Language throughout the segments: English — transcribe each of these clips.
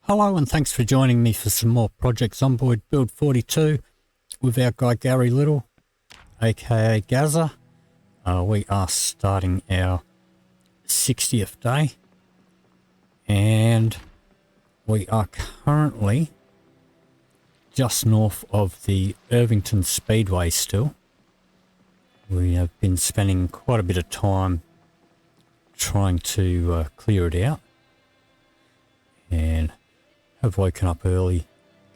Hello and thanks for joining me for some more Project Zomboid Build 42 with our guy Garry Little, aka Gazza. We are starting our 60th day and we are currently just north of the Irvington Speedway still. We have been spending quite a bit of time trying to clear it out and have woken up early.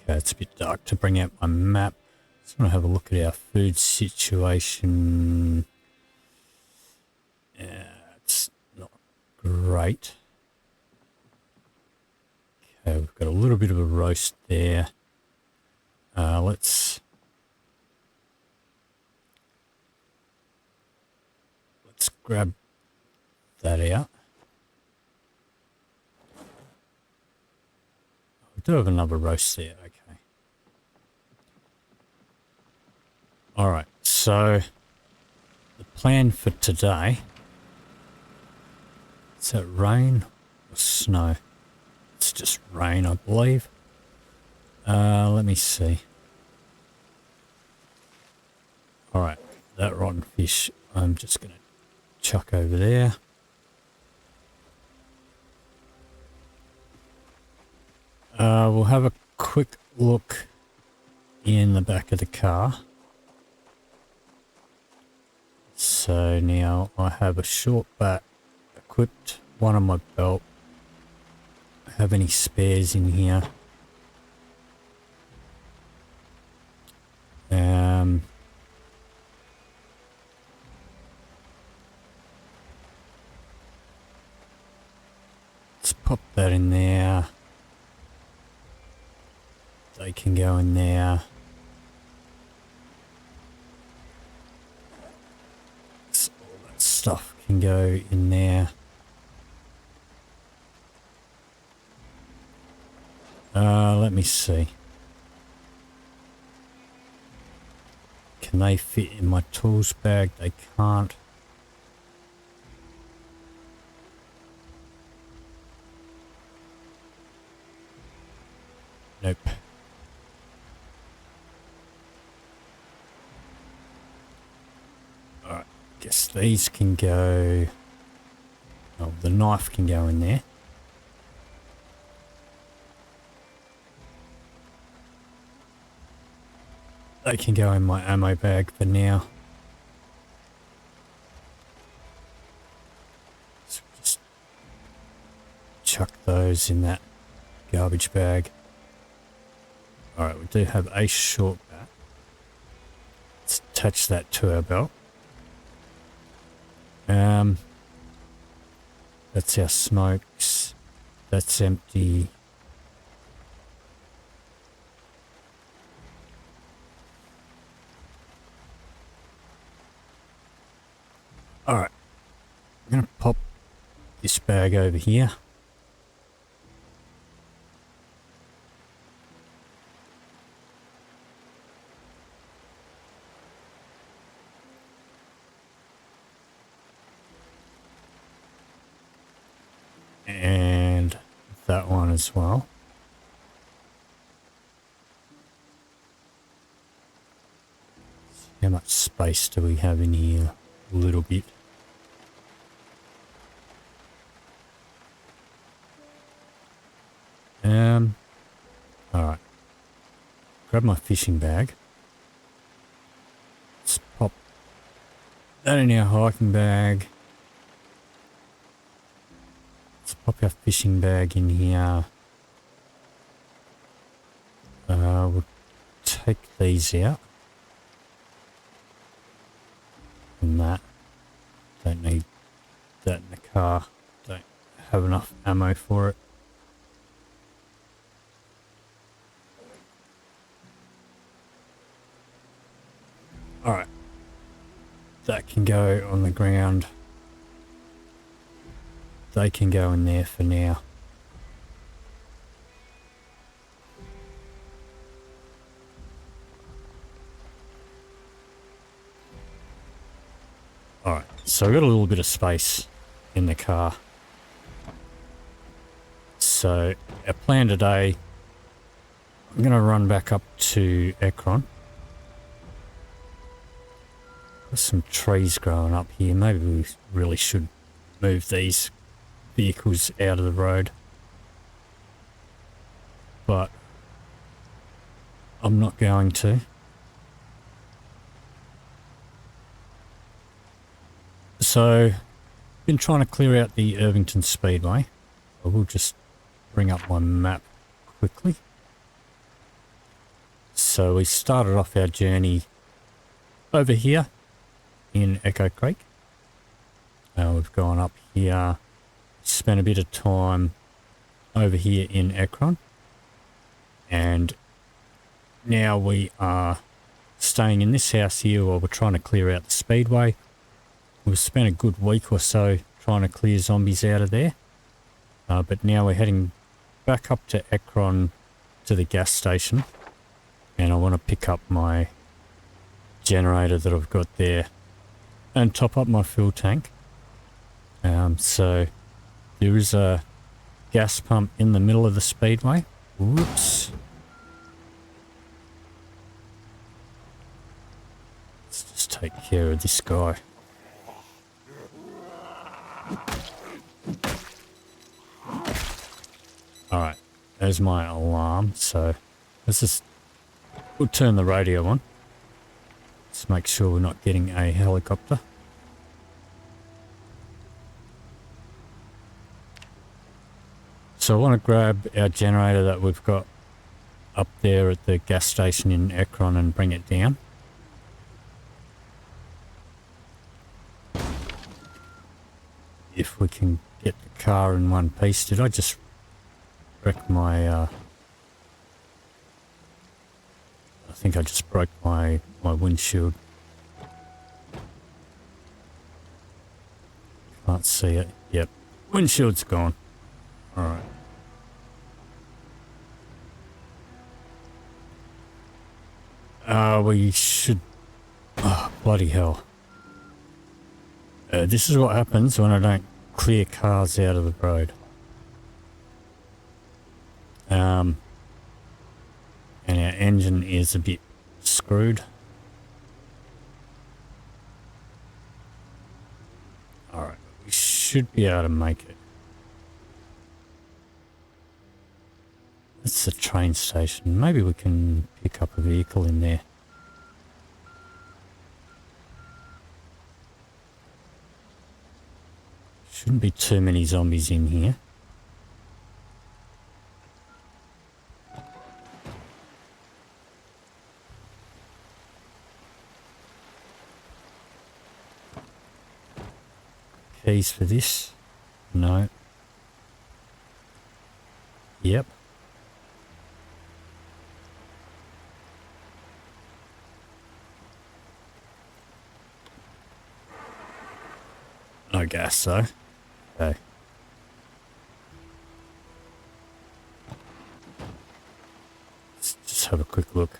Okay, it's a bit dark to bring out my map. Just want to have a look at our food situation. It's not great. Okay, we've got a little bit of a roast there. Let's grab that out. We do have another roast there, okay. Alright, so the plan for today, is that rain or snow? It's just rain, I believe. Let me see. Alright, that rotten fish I'm just going to chuck over there. We'll have a quick look in the back of the car. So now I have a short bat equipped, one on my belt. Have any spares in here? Let's pop that in there. They can go in there. So all that stuff can go in there. Let me see. Can they fit in my tools bag? They can't. Nope. Alright, guess these can go. Oh, the knife can go in there. They can go in my ammo bag for now. So just chuck those in that garbage bag. Alright, we do have a short bat. Let's attach that to our belt. That's our smokes. That's empty. Alright, I'm going to pop this bag over here. And that one as well. How much space do we have in here? A little bit. Alright. Grab my fishing bag. Let's pop that in our hiking bag. Let's pop our fishing bag in here. We'll take these out. And that. Don't need that in the car. Don't have enough ammo for it. Alright. That can go on the ground. They can go in there for now. Alright, so I've got a little bit of space in the car. So our plan today, I'm going to run back up to Ekron. There's some trees growing up here. Maybe we really should move these vehicles out of the road. But I'm not going to. So, been trying to clear out the Irvington Speedway. I will just bring up my map quickly. So we started off our journey over here in Echo Creek. We've gone up here, spent a bit of time over here in Ekron, and now we are staying in this house here while we're trying to clear out the speedway. We've spent a good week or so trying to clear zombies out of there, but now we're heading back up to Ekron to the gas station, and I want to pick up my generator that I've got there and top up my fuel tank. So there is a gas pump in the middle of the speedway. Whoops. Let's just take care of this guy. Alright, there's my alarm, so we'll turn the radio on. Let's make sure we're not getting a helicopter. So I want to grab our generator that we've got up there at the gas station in Ekron and bring it down. If we can get the car in one piece. Did I just wreck my... I think I just broke my windshield. Can't see it. Yep. Windshield's gone. Alright. We should... Oh, bloody hell. This is what happens when I don't clear cars out of the road. And our engine is a bit screwed. Alright, we should be able to make it. That's the train station. Maybe we can pick up a vehicle in there. Shouldn't be too many zombies in here. Keys for this? No. Yep. No gas though. Okay. Let's just have a quick look.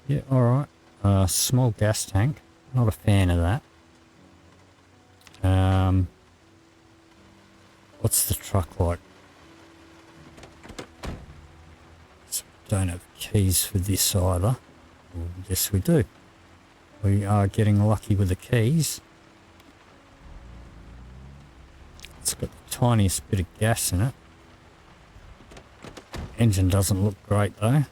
Yeah, alright. Small gas tank. Not a fan of that. What's the truck like? Don't have keys for this either. Well, yes, we do. We are getting lucky with the keys. It's got the tiniest bit of gas in it. Engine doesn't look great though.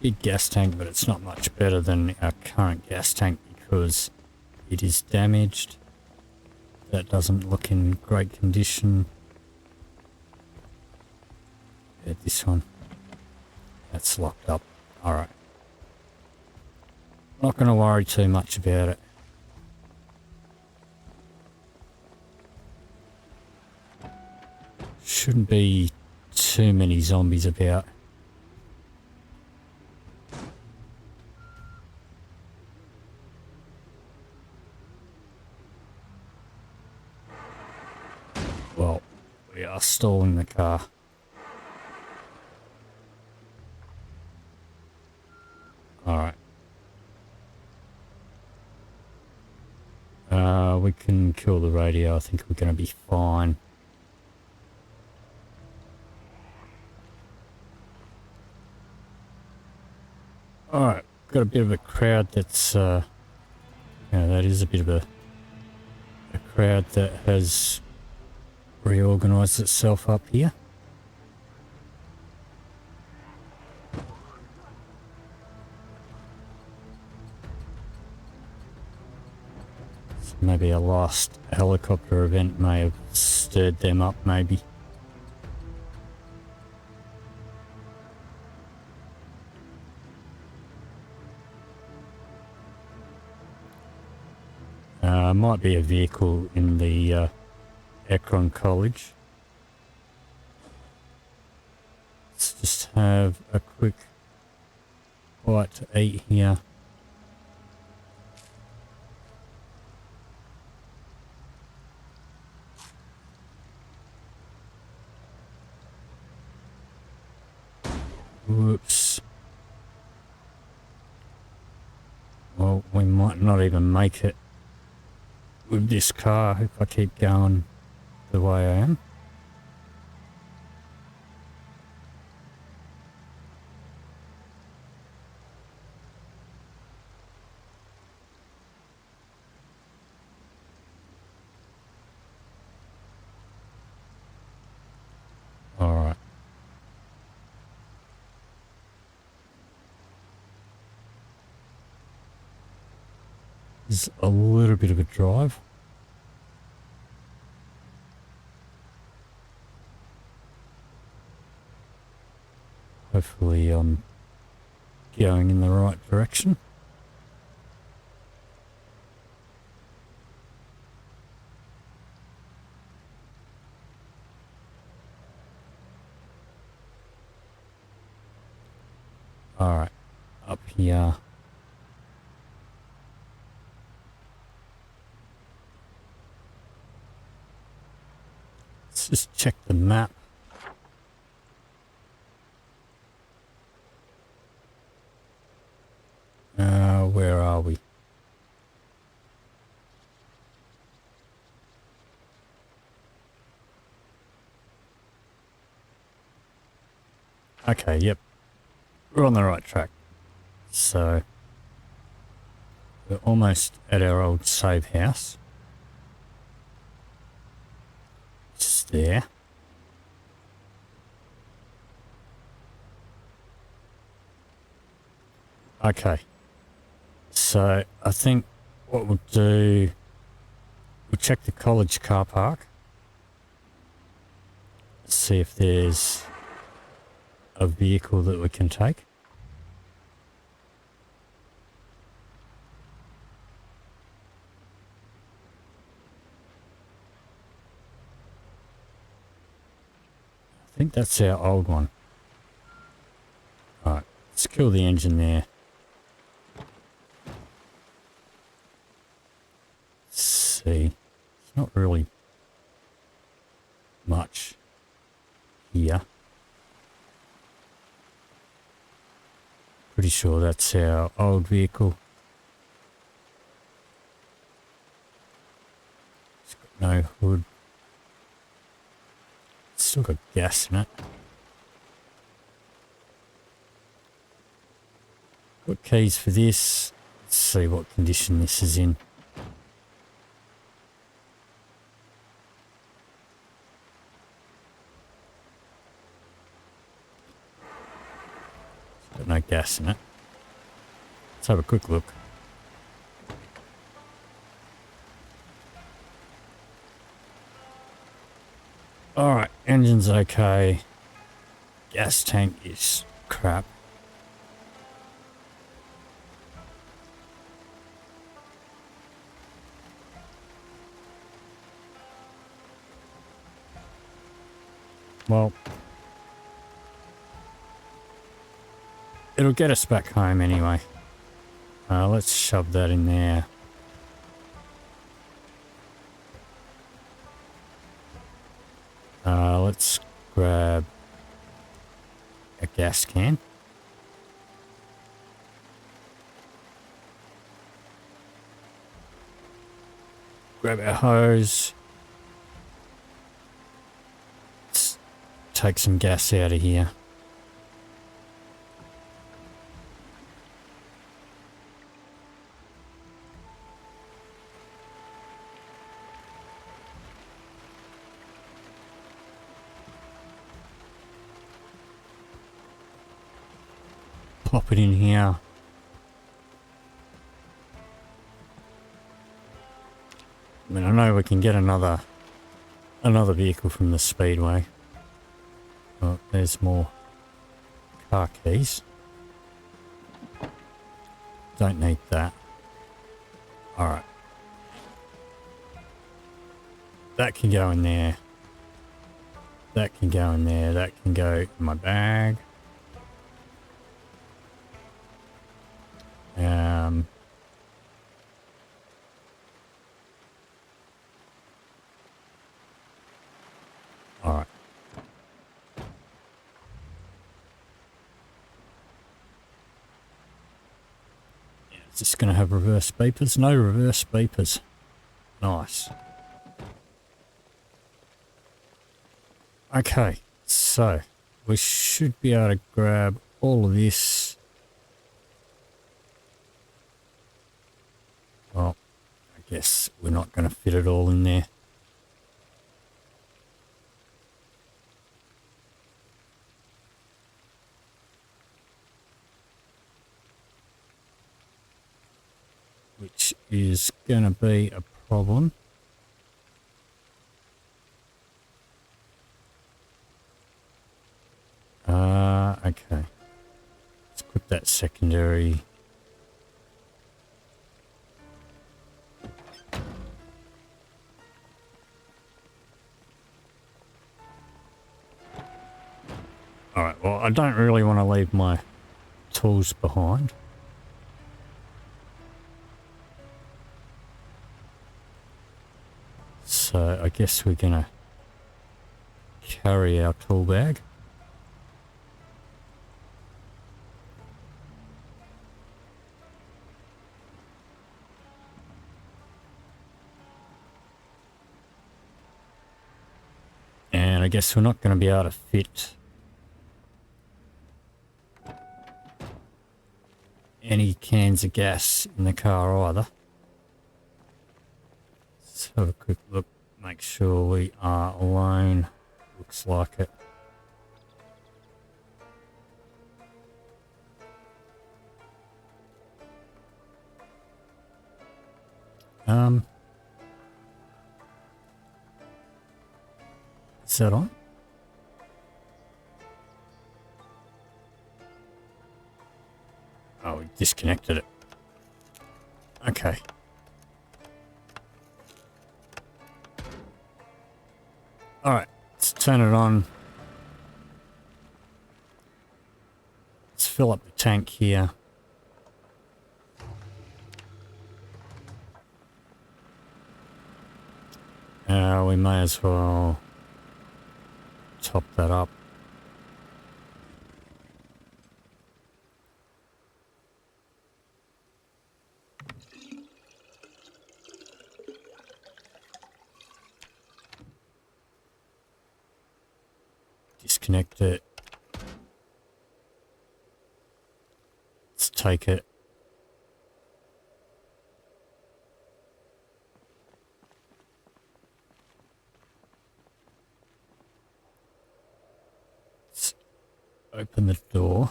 Big gas tank, but it's not much better than our current gas tank because it is damaged. That doesn't look in great condition. Yeah, this one. That's locked up. Alright. Not going to worry too much about it. Shouldn't be too many zombies about. We are stalling the car. Alright. We can kill the radio. I think we're going to be fine. Alright, got a bit of a crowd that's, yeah, that is a bit of a crowd that has reorganised itself up here. So maybe a last helicopter event may have stirred them up, maybe. Might be a vehicle in the Ekron College. Let's just have a quick bite to eat here. Whoops. Well, we might not even make it with this car if I keep going the way I am. Alright. It's a little bit of a drive. Hopefully I'm going in the right direction. Alright, up here. Let's just check the map. Where are we? Okay, yep. We're on the right track. So, we're almost at our old save house. Just there. Okay. So, I think what we'll do, we'll check the college car park. See if there's a vehicle that we can take. I think that's our old one. Alright, let's kill the engine there. Let's see. It's not really much here. Pretty sure that's our old vehicle. It's got no hood. It's still got gas in it. Got keys for this. Let's see what condition this is in. It's got no gas in it. Let's have a quick look. Alright, engine's okay. Gas tank is crap. Well, it'll get us back home anyway. Let's shove that in there. let's grab a gas can. Grab our hose. Let's take some gas out of here. Pop it in here. I mean, I know we can get another vehicle from the speedway. Oh, there's more car keys. Don't need that. All right. That can go in there. That can go in there. That can go in my bag. All right. Yeah, is this going to have reverse beepers? No reverse beepers. Nice. Okay, so we should be able to grab all of this. Well, I guess we're not going to fit it all in there. Which is going to be a problem. Okay. Let's put that secondary. Alright, well, I don't really want to leave my tools behind. So I guess we're going to carry our tool bag. And I guess we're not going to be able to fit any cans of gas in the car either. Let's have a quick look, make sure we are alone. Looks like it. Is that on? Oh, we disconnected it. Okay. Alright, let's turn it on. Let's fill up the tank here. We may as well top that up. Disconnect it. Let's take it. Let's open the door.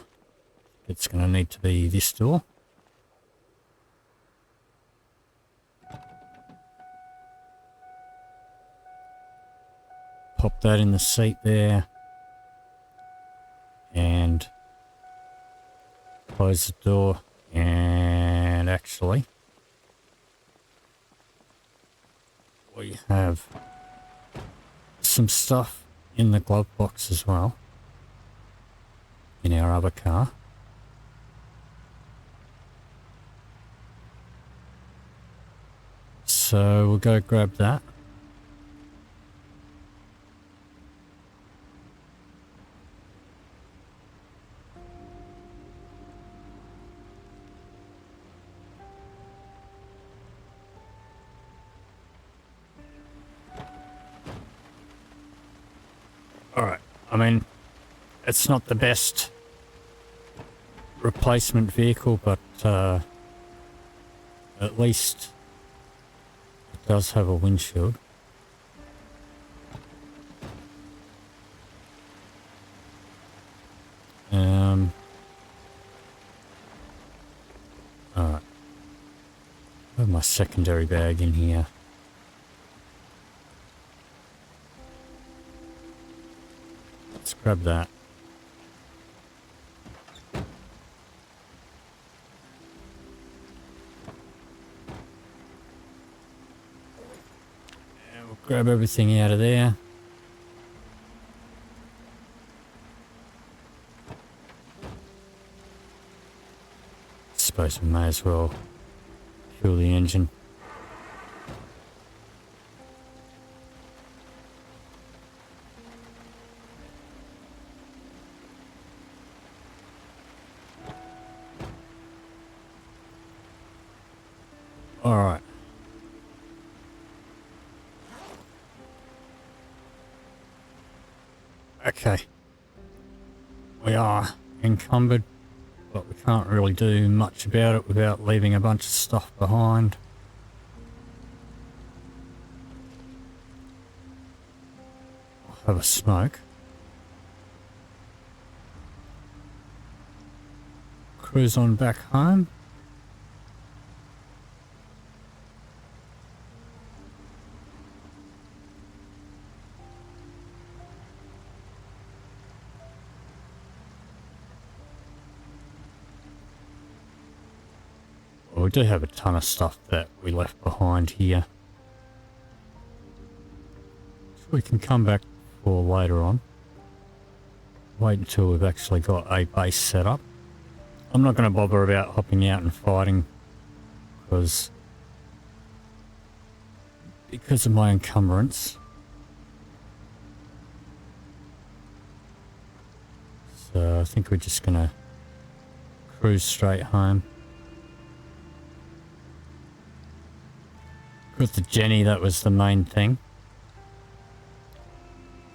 It's going to need to be this door. Pop that in the seat there. And close the door. And actually, we have some stuff in the glove box as well. In our other car. So we'll go grab that. Alright, I mean, it's not the best replacement vehicle, but at least it does have a windshield. Alright. I have my secondary bag in here. Let's grab that. And we'll grab everything out of there. Suppose we may as well fuel the engine. All right. Okay. We are encumbered, but we can't really do much about it without leaving a bunch of stuff behind. I'll have a smoke. Cruise on back home. We do have a ton of stuff that we left behind here, so we can come back for later on. Wait until we've actually got a base set up. I'm not going to bother about hopping out and fighting because of my encumbrance. So I think we're just going to cruise straight home. With the Jenny, that was the main thing.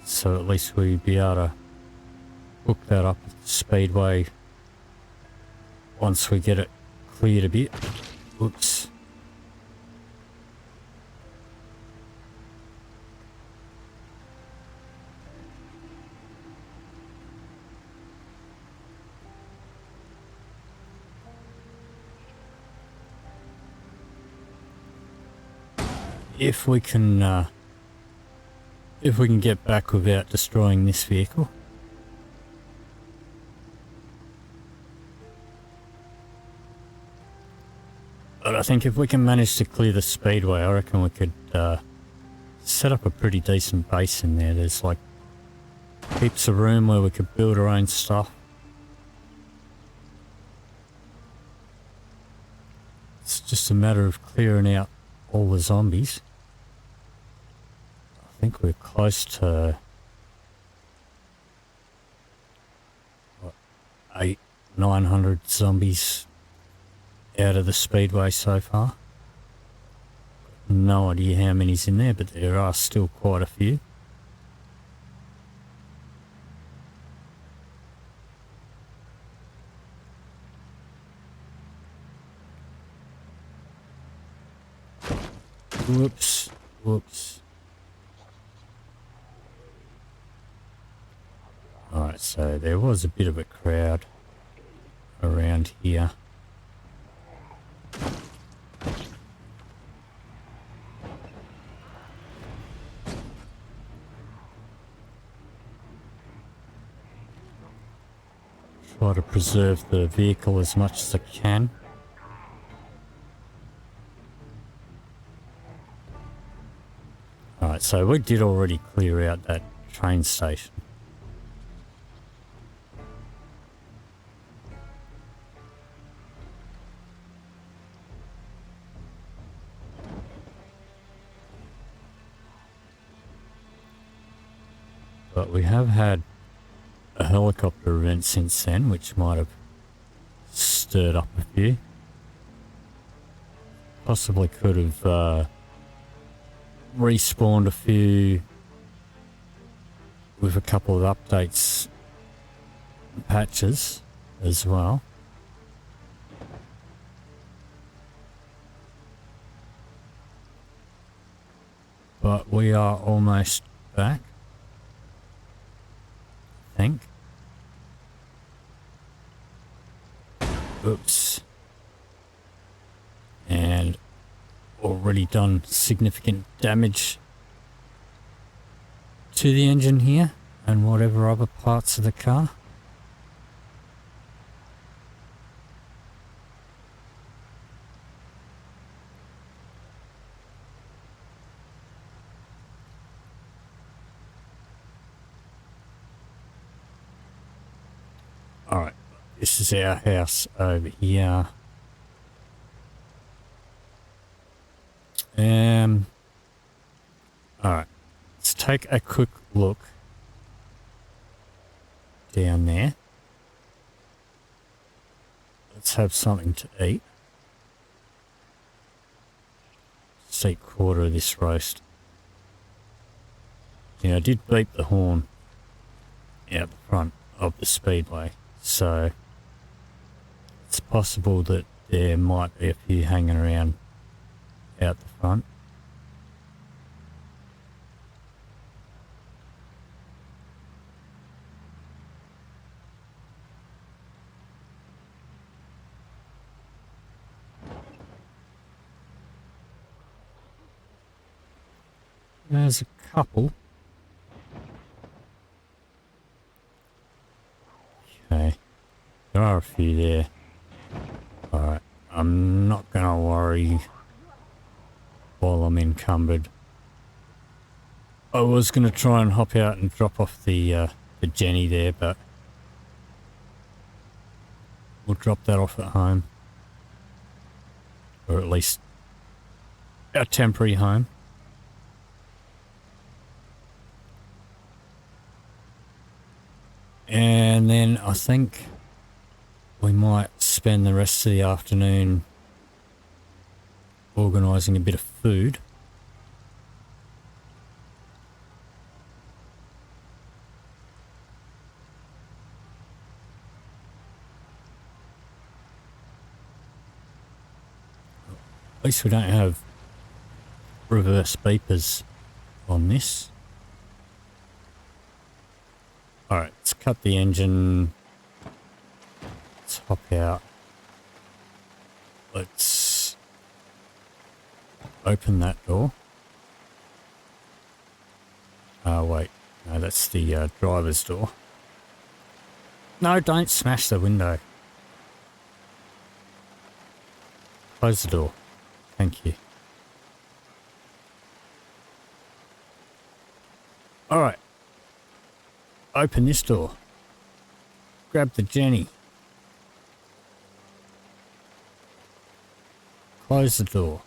So at least we'd be able to hook that up with the speedway once we get it cleared a bit. Oops. If we can get back without destroying this vehicle. But I think if we can manage to clear the speedway, I reckon we could set up a pretty decent base in there. There's like heaps of room where we could build our own stuff. It's just a matter of clearing out all the zombies. I think we're close to what, 900 zombies out of the speedway so far. No idea how many's in there, but there are still quite a few. Whoops, whoops. Alright, so there was a bit of a crowd around here. Try to preserve the vehicle as much as I can. Alright, so we did already clear out that train station. But we have had a helicopter event since then, which might have stirred up a few. Possibly could have respawned a few with a couple of updates and patches as well. But we are almost back, I think. Oops. And already done significant damage to the engine here and whatever other parts of the car. Alright, this is our house over here. Alright, let's take a quick look down there. Let's have something to eat. Let's eat a quarter of this roast. Yeah, I did beep the horn out the front of the speedway, so it's possible that there might be a few hanging around out the front. There's a couple. Okay. There are a few there. Alright. I'm not gonna worry while I'm encumbered. I was gonna try and hop out and drop off the Jenny there, but we'll drop that off at home. Or at least our temporary home. And then I think we might spend the rest of the afternoon organising a bit of food. At least we don't have reverse beepers on this. Alright, let's cut the engine. Let's hop out. Let's open that door. Wait. No, that's the driver's door. No, don't smash the window. Close the door. Thank you. Alright. Open this door. Grab the Jenny. Close the door.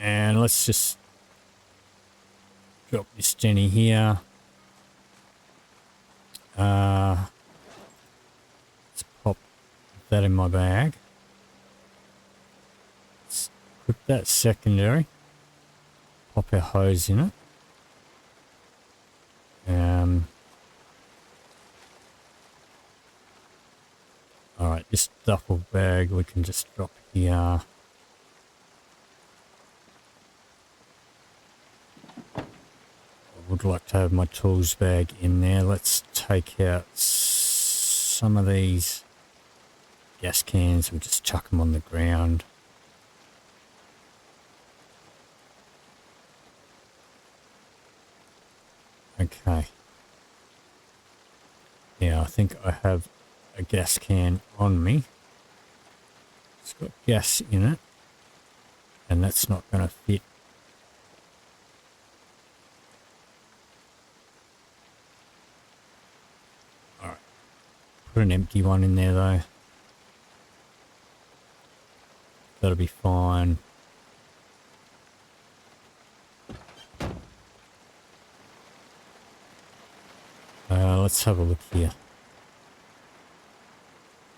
And let's just drop this Jenny here. Let's pop that in my bag. Let's put that secondary. Pop our hose in it. Alright, this duffel bag we can just drop here. I would like to have my tools bag in there. Let's take out some of these gas cans. We'll just chuck them on the ground. Okay. Yeah, I think I have a gas can on me. It's got gas in it, and that's not going to fit. Alright. Put an empty one in there though. That'll be fine. Let's have a look here.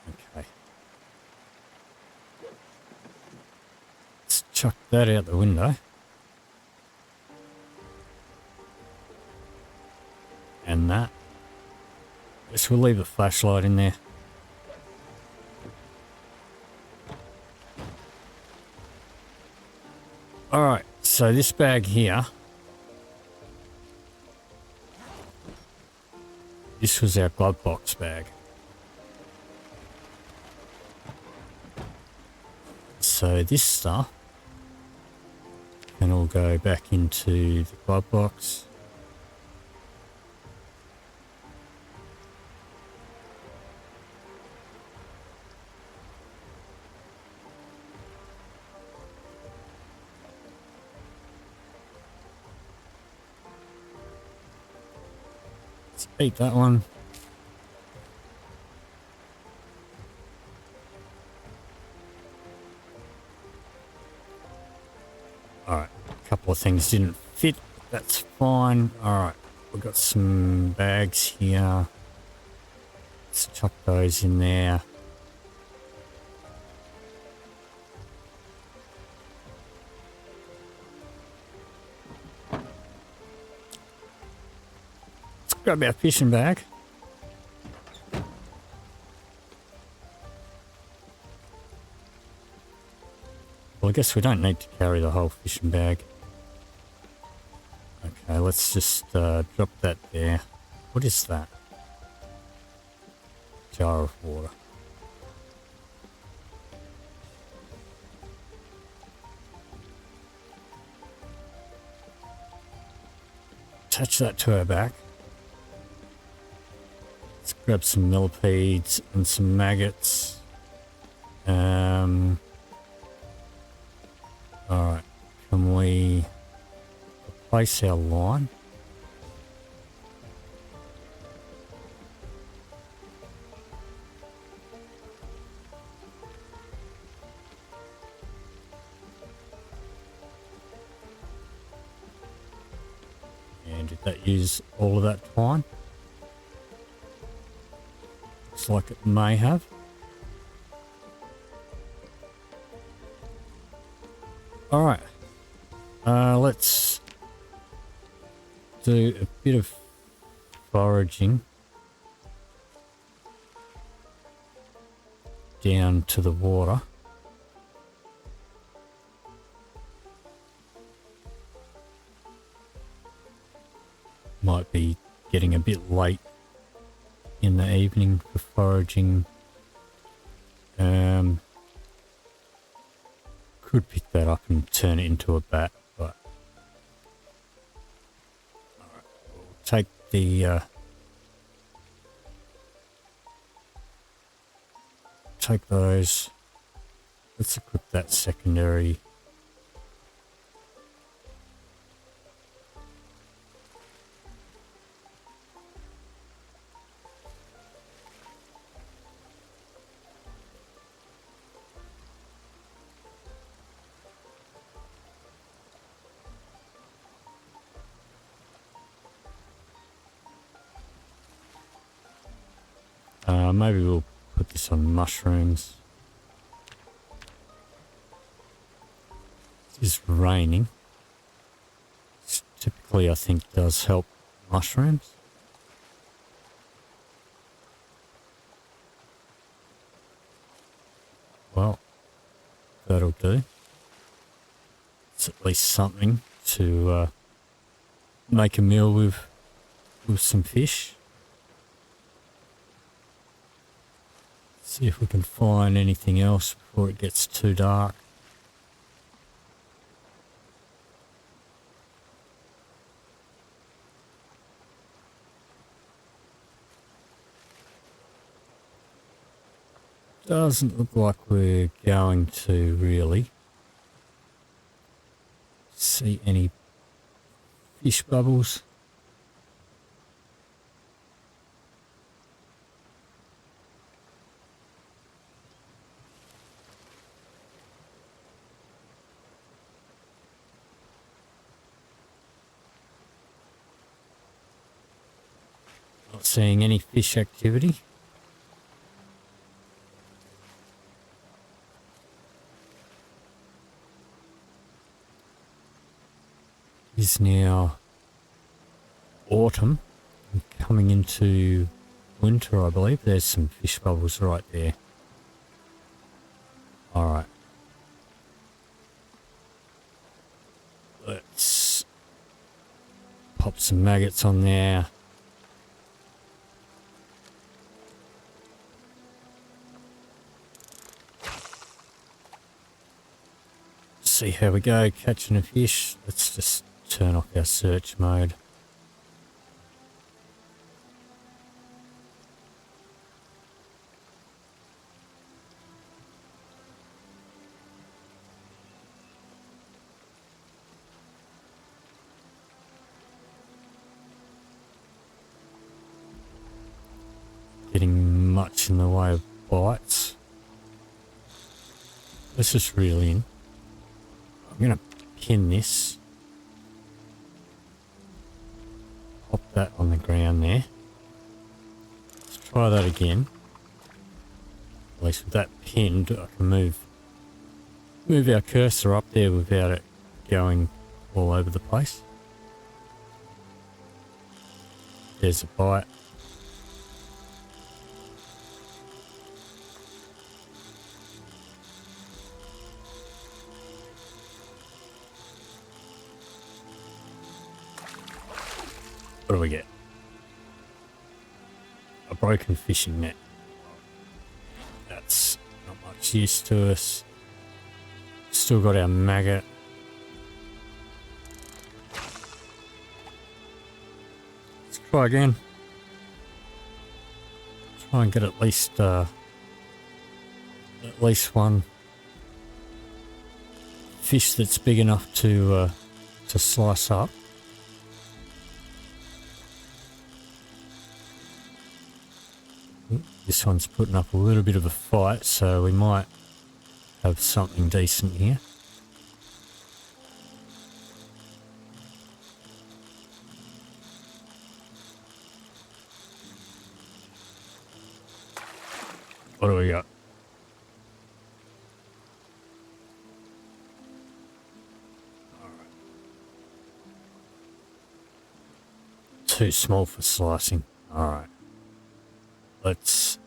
Okay. Let's chuck that out the window. and that. Guess we'll leave a flashlight in there. Alright, so this bag here, this was our glove box bag. So this stuff can all go back into the glove box. Let's beat that one. Alright, a couple of things didn't fit. That's fine. Alright, we've got some bags here. Let's chuck those in there. Let's grab our fishing bag. Well, I guess we don't need to carry the whole fishing bag. Okay, let's just drop that there. What is that? Jar of water. Attach that to our back. Let's grab some millipedes and some maggots. Alright, can we replace our line? And did that use all of that twine? Looks like it may have. Alright, let's do a bit of foraging down to the water. Might be getting a bit late in the evening for foraging. Could pick that up and turn it into a bat, but alright, we'll take the take those. Let's equip that secondary. Maybe we'll put this on mushrooms. It is raining. This typically, I think, does help mushrooms. Well, that'll do. It's at least something to make a meal with some fish. See if we can find anything else before it gets too dark. Doesn't look like we're going to really see any fish bubbles. Not seeing any fish activity. It is now autumn, Coming into winter, I believe. There's some fish bubbles right there. Alright. Let's pop some maggots on there. See how we go catching a fish. Let's just turn off our search mode. Getting much in the way of bites. Let's just reel in. I'm going to pin this. Pop that on the ground there. Let's try that again. At least with that pinned, I can move our cursor up there without it going all over the place. There's a bite. What do we get? A broken fishing net. That's not much use to us. Still got our maggot. Let's try again. Try and get at least one fish that's big enough to slice up. This one's putting up a little bit of a fight, so we might have something decent here. What do we got? All right. Too small for slicing. All right. Let's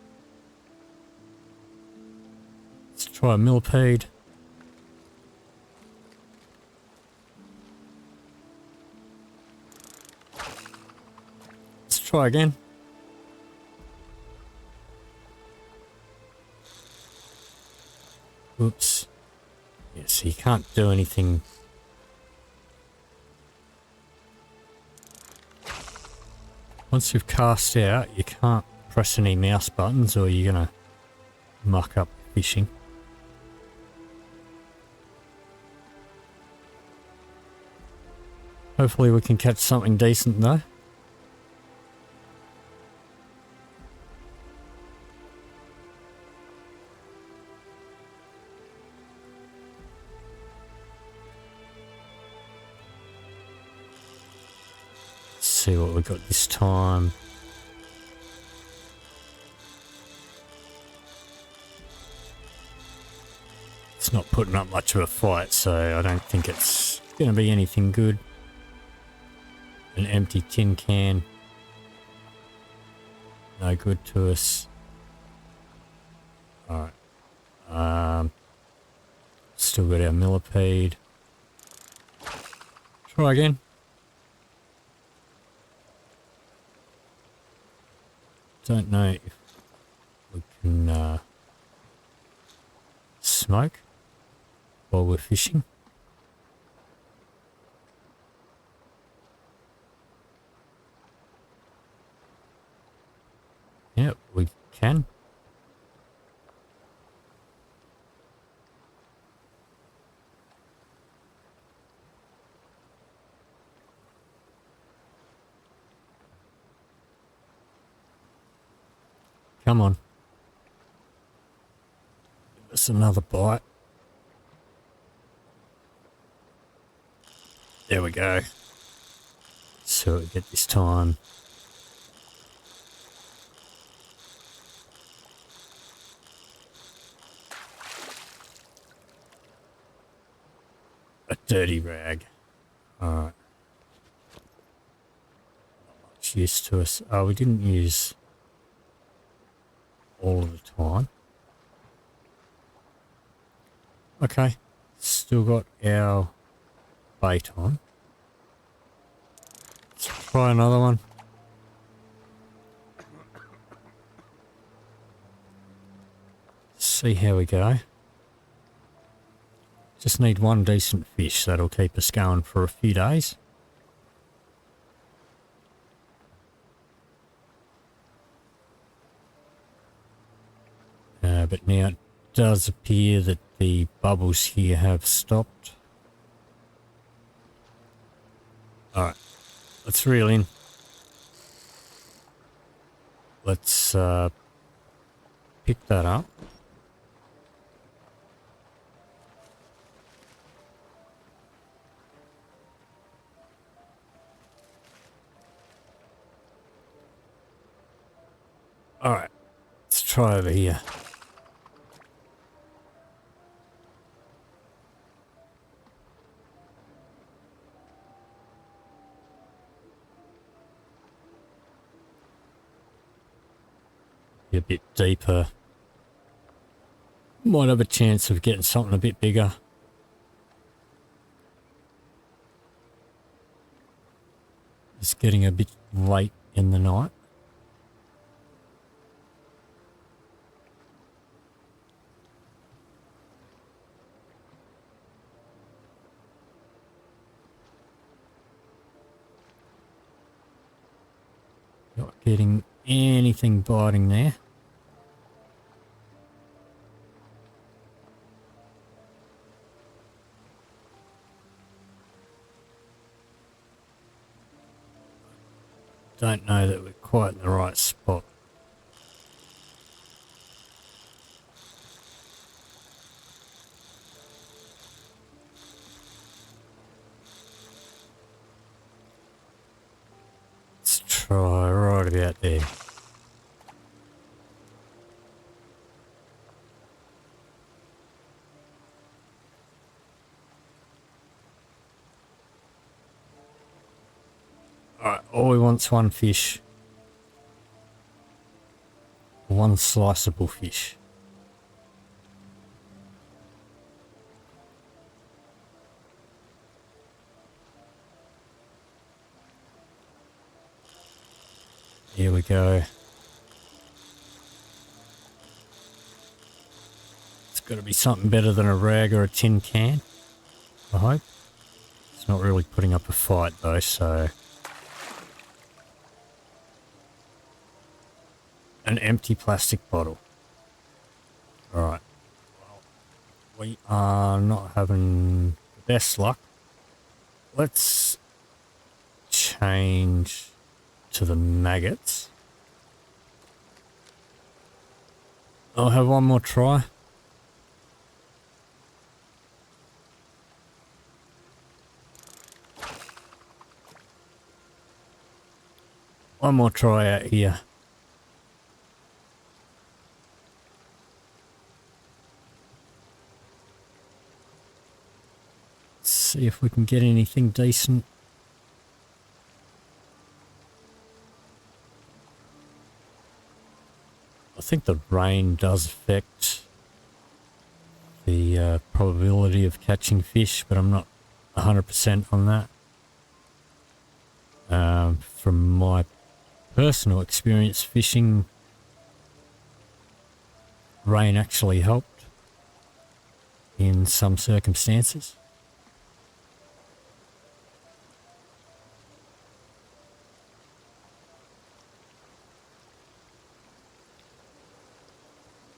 try a millipede. Let's try again. Oops. Yeah, so you can't do anything. Once you've cast out, you can't press any mouse buttons or you're gonna muck up fishing. Hopefully we can catch something decent though. Let's see what we got this time. It's not putting up much of a fight, so I don't think it's going to be anything good. An empty tin can. No good to us. Alright. Still got our millipede. Try again. Don't know if we can smoke while we're fishing. Yep, we can. Come on. Give us another bite. There we go. So we get this time. A dirty rag. Alright. Not much much use to us. Oh, we didn't use all of the time. Okay, still got our bait on. Let's try another one. See how we go. Just need one decent fish. That'll keep us going for a few days. But now it does appear that the bubbles here have stopped. Alright, let's reel in. Let's pick that up. Alright, let's try over here. A bit deeper. Might have a chance of getting something a bit bigger. It's getting a bit late in the night. Not getting anything biting there. Don't know that we're quite in the right spot. Let's try right about there. Alright, all we want's one fish. One sliceable fish. Here we go. It's got to be something better than a rag or a tin can, I hope. It's not really putting up a fight though, so... An empty plastic bottle. Alright. Well, we are not having the best luck. Let's change to the maggots. I'll have one more try. One more try out here. See if we can get anything decent. I think the rain does affect the probability of catching fish, but I'm not 100% on that. From my personal experience fishing, rain actually helped in some circumstances.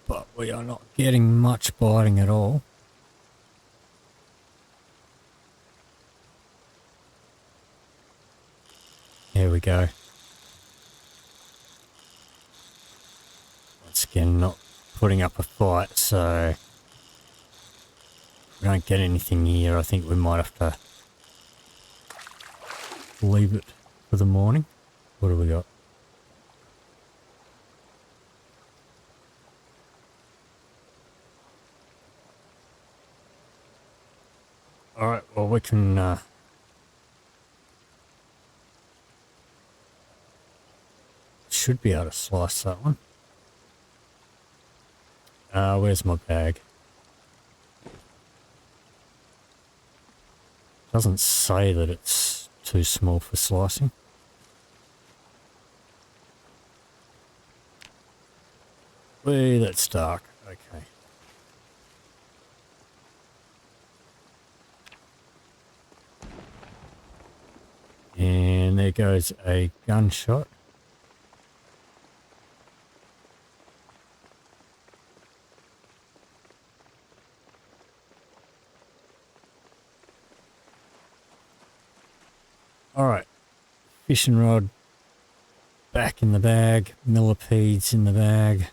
But we are not getting much biting at all. Here we go. Once again, not putting up a fight, so if we don't get anything here, I think we might have to leave it for the morning. What do we got? Alright, well we can should be able to slice that one. Where's my bag? Doesn't say that it's too small for slicing. Wait, that's dark. Okay. And there goes a gunshot. Alright, fishing rod back in the bag, millipedes in the bag.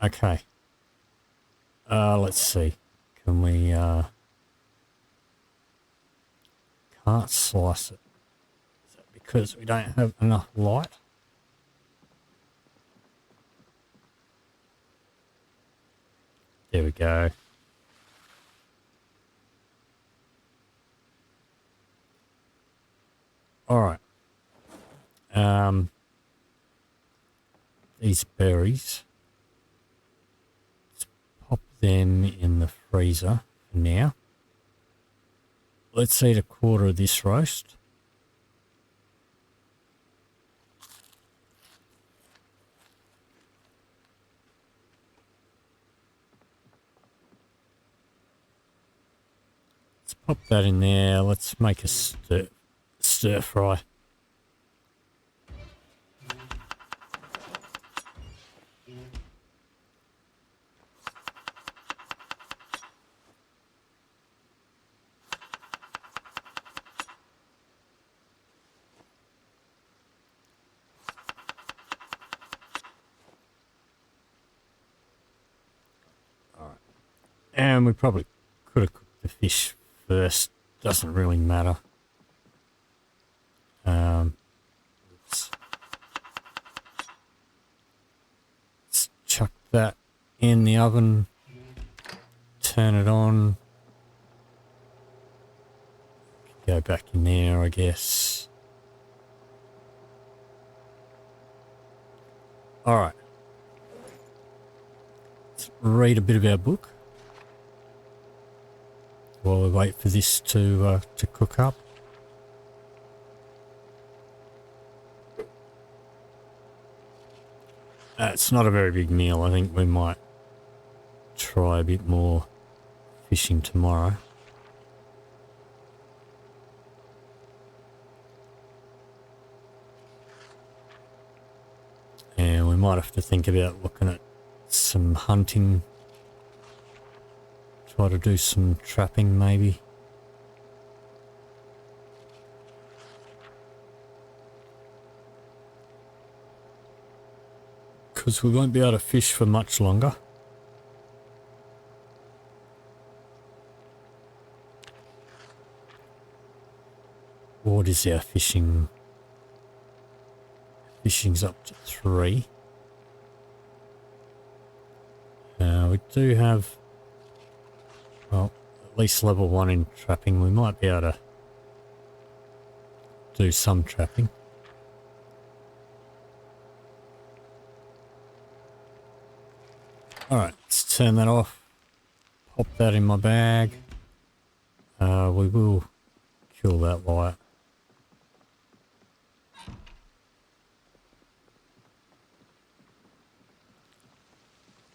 Okay, let's see, can we, can't slice it. Because we don't have enough light. There we go. All right. These berries. Let's pop them in the freezer for now. Let's eat a quarter of this roast. Pop that in there. Let's make a stir fry. All right. And we probably could have cooked the fish first, doesn't really matter. Let's chuck that in the oven, turn it on, go back in there, I guess. All right, let's read a bit of our book while we wait for this to cook up. It's not a very big meal. I think we might try a bit more fishing tomorrow. And we might have to think about looking at some hunting. Try to do some trapping maybe. Because we won't be able to fish for much longer. What is our fishing? Fishing's up to 3. We do have, well, at least level 1 in trapping. We might be able to do some trapping. Alright, let's turn that off. Pop that in my bag. We will kill that light.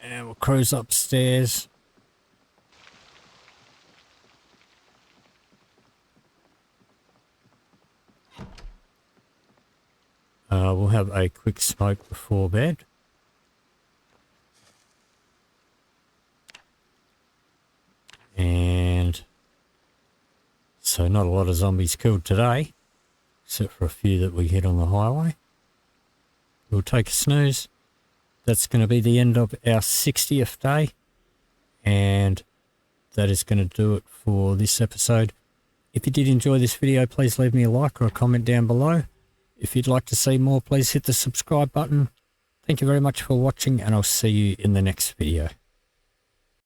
And we'll cruise upstairs. We'll have a quick smoke before bed. And so not a lot of zombies killed today, except for a few that we hit on the highway. We'll take a snooze. That's going to be the end of our 60th day, and that is going to do it for this episode. If you did enjoy this video, please leave me a like or a comment down below. If you'd like to see more, please hit the subscribe button. Thank you very much for watching, and I'll see you in the next video.